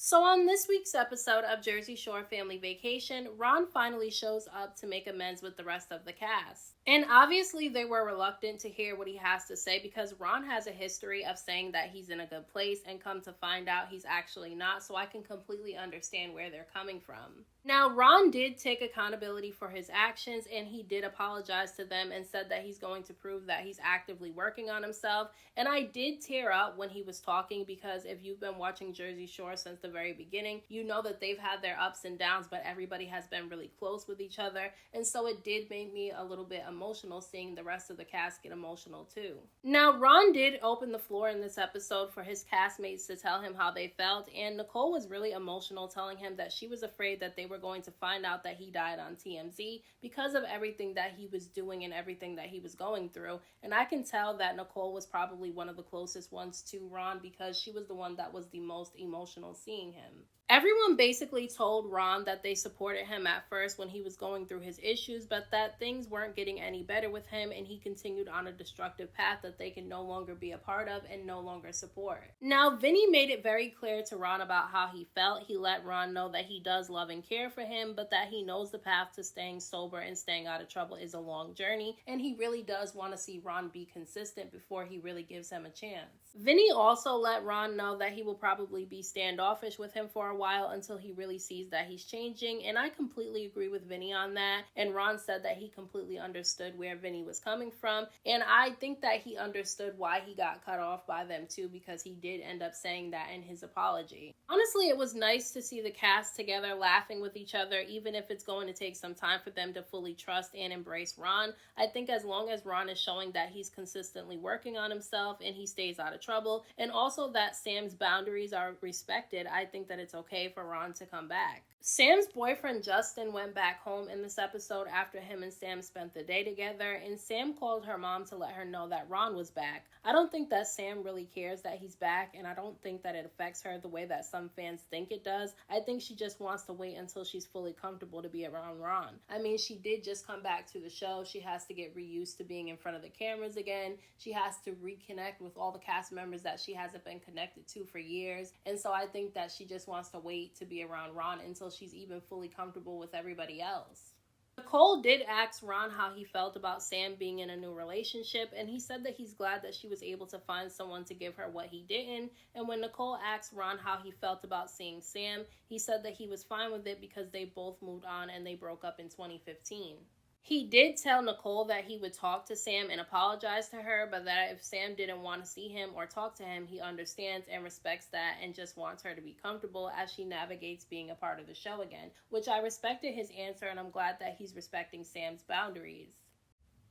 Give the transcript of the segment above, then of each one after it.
So, on this week's episode of Jersey Shore Family Vacation, Ron finally shows up to make amends with the rest of the cast. And obviously, they were reluctant to hear what he has to say because Ron has a history of saying that he's in a good place and come to find out he's actually not, so I can completely understand where they're coming from. Now, Ron did take accountability for his actions and he did apologize to them and said that he's going to prove that he's actively working on himself. And I did tear up when he was talking because if you've been watching Jersey Shore since the very beginning, you know that they've had their ups and downs, but everybody has been really close with each other. And so it did make me a little bit emotional seeing the rest of the cast get emotional too. Now, Ron did open the floor in this episode for his castmates to tell him how they felt, and Nicole was really emotional, telling him that she was afraid that they were going to find out that he died on TMZ because of everything that he was doing and everything that he was going through. And I can tell that Nicole was probably one of the closest ones to Ron because she was the one that was the most emotional seeing him. Everyone basically told Ron that they supported him at first when he was going through his issues, but that things weren't getting any better with him and he continued on a destructive path that they can no longer be a part of and no longer support. Now, Vinny made it very clear to Ron about how he felt. He let Ron know that he does love and care for him, but that he knows the path to staying sober and staying out of trouble is a long journey, and he really does want to see Ron be consistent before he really gives him a chance. Vinny also let Ron know that he will probably be standoffish with him for a while until he really sees that he's changing, and I completely agree with Vinny on that. And Ron said that he completely understood where Vinny was coming from, and I think that he understood why he got cut off by them too, because he did end up saying that in his apology. Honestly, it was nice to see the cast together laughing with each other, even if it's going to take some time for them to fully trust and embrace Ron. I think as long as Ron is showing that he's consistently working on himself and he stays out of trouble, and also that Sam's boundaries are respected, I think that it's okay for Ron to come back. Sam's boyfriend Justin went back home in this episode after him and Sam spent the day together, and Sam called her mom to let her know that Ron was back. I don't think that Sam really cares that he's back, and I don't think that it affects her the way that some fans think it does. I think she just wants to wait until she's fully comfortable to be around Ron. I mean, she did just come back to the show. She has to get reused to being in front of the cameras again. She has to reconnect with all the cast members that she hasn't been connected to for years, and so I think that she just wants to wait to be around Ron until she's even fully comfortable with everybody else. Nicole did ask Ron how he felt about Sam being in a new relationship, and he said that he's glad that she was able to find someone to give her what he didn't. And when Nicole asked Ron how he felt about seeing Sam, he said that he was fine with it because they both moved on and they broke up in 2015. He did tell Nicole that he would talk to Sam and apologize to her, but that if Sam didn't want to see him or talk to him, he understands and respects that and just wants her to be comfortable as she navigates being a part of the show again, which I respected his answer, and I'm glad that he's respecting Sam's boundaries.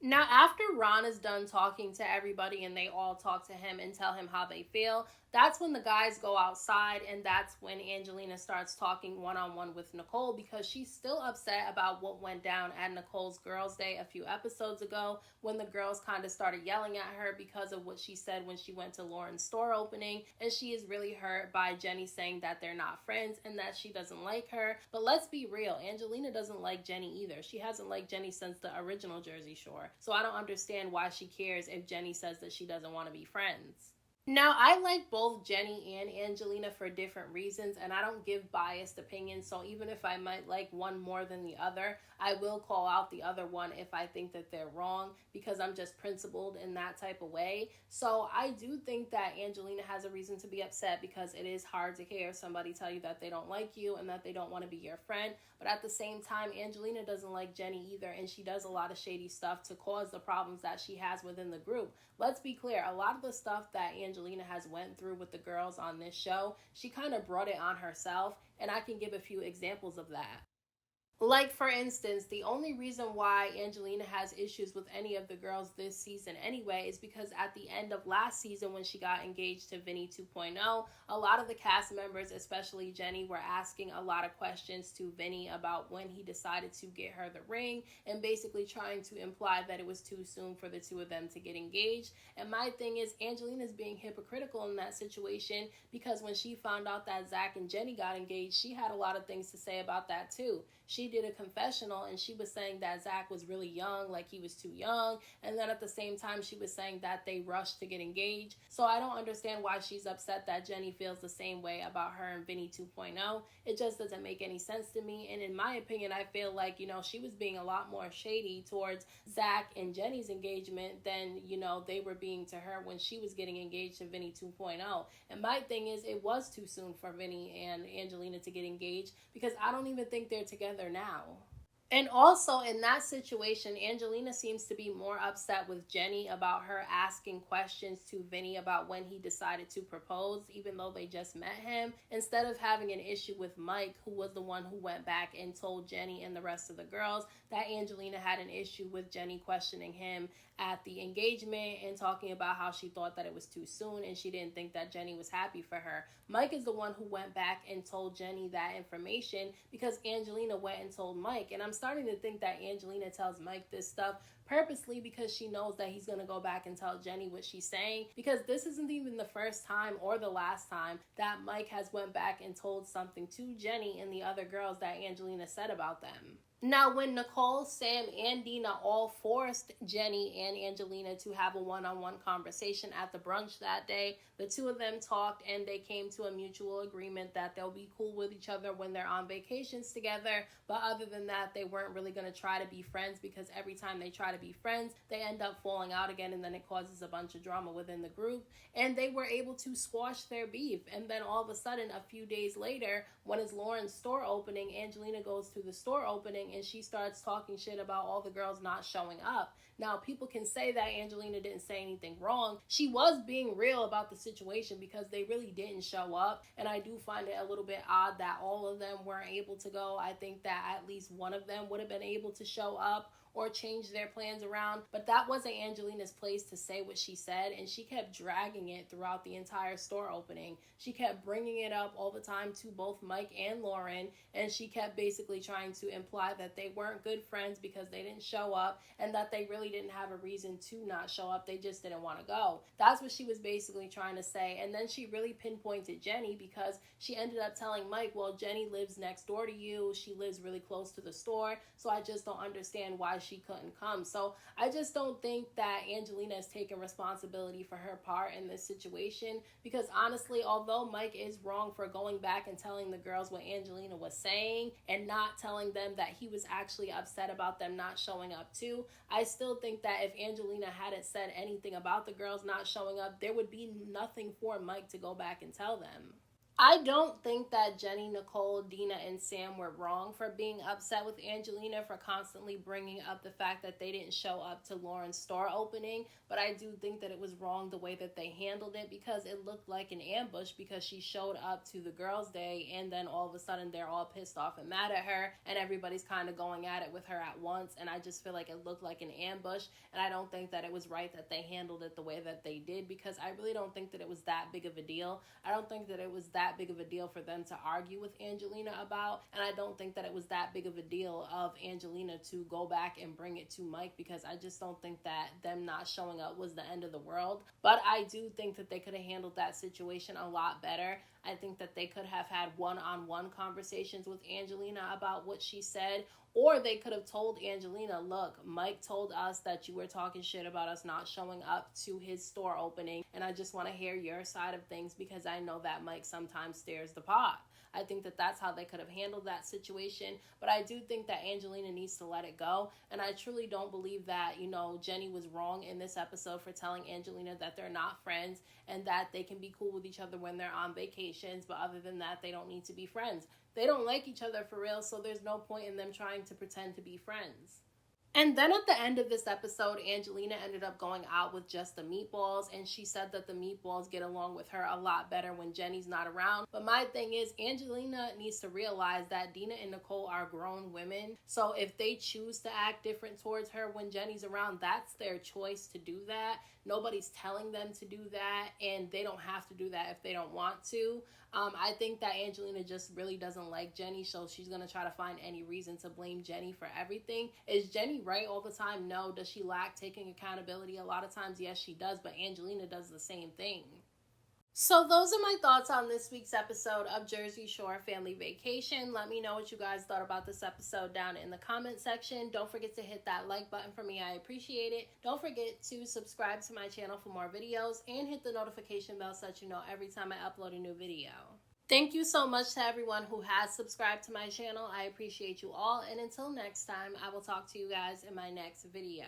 Now, after Ron is done talking to everybody and they all talk to him and tell him how they feel, that's when the guys go outside, and that's when Angelina starts talking one-on-one with Nicole because she's still upset about what went down at Nicole's Girls' Day a few episodes ago when the girls kind of started yelling at her because of what she said when she went to Lauren's store opening, and she is really hurt by Jenni saying that they're not friends and that she doesn't like her. But let's be real, Angelina doesn't like Jenni either. She hasn't liked Jenni since the original Jersey Shore, so I don't understand why she cares if Jenni says that she doesn't want to be friends. Now, I like both Jenni and Angelina for different reasons, and I don't give biased opinions, so even if I might like one more than the other, I will call out the other one if I think that they're wrong, because I'm just principled in that type of way. So I do think that Angelina has a reason to be upset because it is hard to hear somebody tell you that they don't like you and that they don't want to be your friend, but at the same time, Angelina doesn't like Jenni either, and she does a lot of shady stuff to cause the problems that she has within the group. Let's be clear, a lot of the stuff that Angelina has went through with the girls on this show, she kind of brought it on herself, and I can give a few examples of that. Like, for instance, the only reason why Angelina has issues with any of the girls this season anyway is because at the end of last season when she got engaged to Vinny 2.0, a lot of the cast members, especially Jenni, were asking a lot of questions to Vinny about when he decided to get her the ring and basically trying to imply that it was too soon for the two of them to get engaged. And my thing is, Angelina's being hypocritical in that situation because when she found out that Zach and Jenni got engaged, she had a lot of things to say about that too. She did a confessional and she was saying that Zach was really young, like he was too young. And then at the same time, she was saying that they rushed to get engaged. So I don't understand why she's upset that Jenni feels the same way about her and Vinny 2.0. It just doesn't make any sense to me. And in my opinion, I feel like, she was being a lot more shady towards Zach and Jenni's engagement than, they were being to her when she was getting engaged to Vinny 2.0. And my thing is, it was too soon for Vinny and Angelina to get engaged because I don't even think they're together now. And also in that situation, Angelina seems to be more upset with Jenni about her asking questions to Vinny about when he decided to propose, even though they just met him, instead of having an issue with Mike, who was the one who went back and told Jenni and the rest of the girls that Angelina had an issue with Jenni questioning him at the engagement and talking about how she thought that it was too soon and she didn't think that Jenni was happy for her. Mike is the one who went back and told Jenni that information because Angelina went and told Mike. And I'm starting to think that Angelina tells Mike this stuff purposely because she knows that he's going to go back and tell Jenni what she's saying, because this isn't even the first time or the last time that Mike has went back and told something to Jenni and the other girls that Angelina said about them. Now, when Nicole, Sam, and Dina all forced Jenni and Angelina to have a one-on-one conversation at the brunch that day, the two of them talked and they came to a mutual agreement that they'll be cool with each other when they're on vacations together. But other than that, they weren't really going to try to be friends because every time they try to be friends, they end up falling out again and then it causes a bunch of drama within the group. And they were able to squash their beef. And then all of a sudden, a few days later, when it's Lauren's store opening, Angelina goes to the store opening and she starts talking shit about all the girls not showing up. Now, people can say that Angelina didn't say anything wrong. She was being real about the situation because they really didn't show up. And I do find it a little bit odd that all of them weren't able to go. I think that at least one of them would have been able to show up or change their plans around. But that wasn't Angelina's place to say what she said, and she kept dragging it throughout the entire store opening. She kept bringing it up all the time to both Mike and Lauren, and she kept basically trying to imply that they weren't good friends because they didn't show up and that they really didn't have a reason to not show up. They just didn't want to go. That's what she was basically trying to say. And then she really pinpointed Jenni because she ended up telling Mike, well, Jenni lives next door to you. She lives really close to the store, so I just don't understand why she couldn't come. So I just don't think that Angelina is taking responsibility for her part in this situation, because honestly, although Mike is wrong for going back and telling the girls what Angelina was saying and not telling them that he was actually upset about them not showing up too, I still think that if Angelina hadn't said anything about the girls not showing up, there would be nothing for Mike to go back and tell them. I don't think that Jenni, Nicole, Dina, and Sam were wrong for being upset with Angelina for constantly bringing up the fact that they didn't show up to Lauren's store opening, but I do think that it was wrong the way that they handled it because it looked like an ambush because she showed up to the girls' day and then all of a sudden they're all pissed off and mad at her and everybody's kind of going at it with her at once, and I just feel like it looked like an ambush, and I don't think that it was right that they handled it the way that they did because I really don't think that it was that big of a deal. I don't think that it was that big of a deal for them to argue with Angelina about, and I don't think that it was that big of a deal of Angelina to go back and bring it to Mike because I just don't think that them not showing up was the end of the world. But I do think that they could have handled that situation a lot better. I think that they could have had one-on-one conversations with Angelina about what she said, or they could have told Angelina, look, Mike told us that you were talking shit about us not showing up to his store opening, and I just want to hear your side of things because I know that Mike sometimes stirs the pot. I think that that's how they could have handled that situation, but I do think that Angelina needs to let it go, and I truly don't believe that, Jenni was wrong in this episode for telling Angelina that they're not friends and that they can be cool with each other when they're on vacations, but other than that, they don't need to be friends. They don't like each other for real, so there's no point in them trying to pretend to be friends. And then at the end of this episode, Angelina ended up going out with just the meatballs, and she said that the meatballs get along with her a lot better when Jenni's not around. But my thing is, Angelina needs to realize that Dina and Nicole are grown women, so if they choose to act different towards her when Jenni's around, that's their choice to do that. Nobody's telling them to do that, and they don't have to do that if they don't want to. I think that Angelina just really doesn't like Jenni, so she's going to try to find any reason to blame Jenni for everything. Is Jenni right all the time? No. Does she lack taking accountability? A lot of times, yes, she does, but Angelina does the same thing. So those are my thoughts on this week's episode of Jersey Shore Family Vacation. Let me know what you guys thought about this episode down in the comment section. Don't forget to hit that like button for me. I appreciate it. Don't forget to subscribe to my channel for more videos and hit the notification bell so that you know every time I upload a new video. Thank you so much to everyone who has subscribed to my channel. I appreciate you all. And until next time, I will talk to you guys in my next video.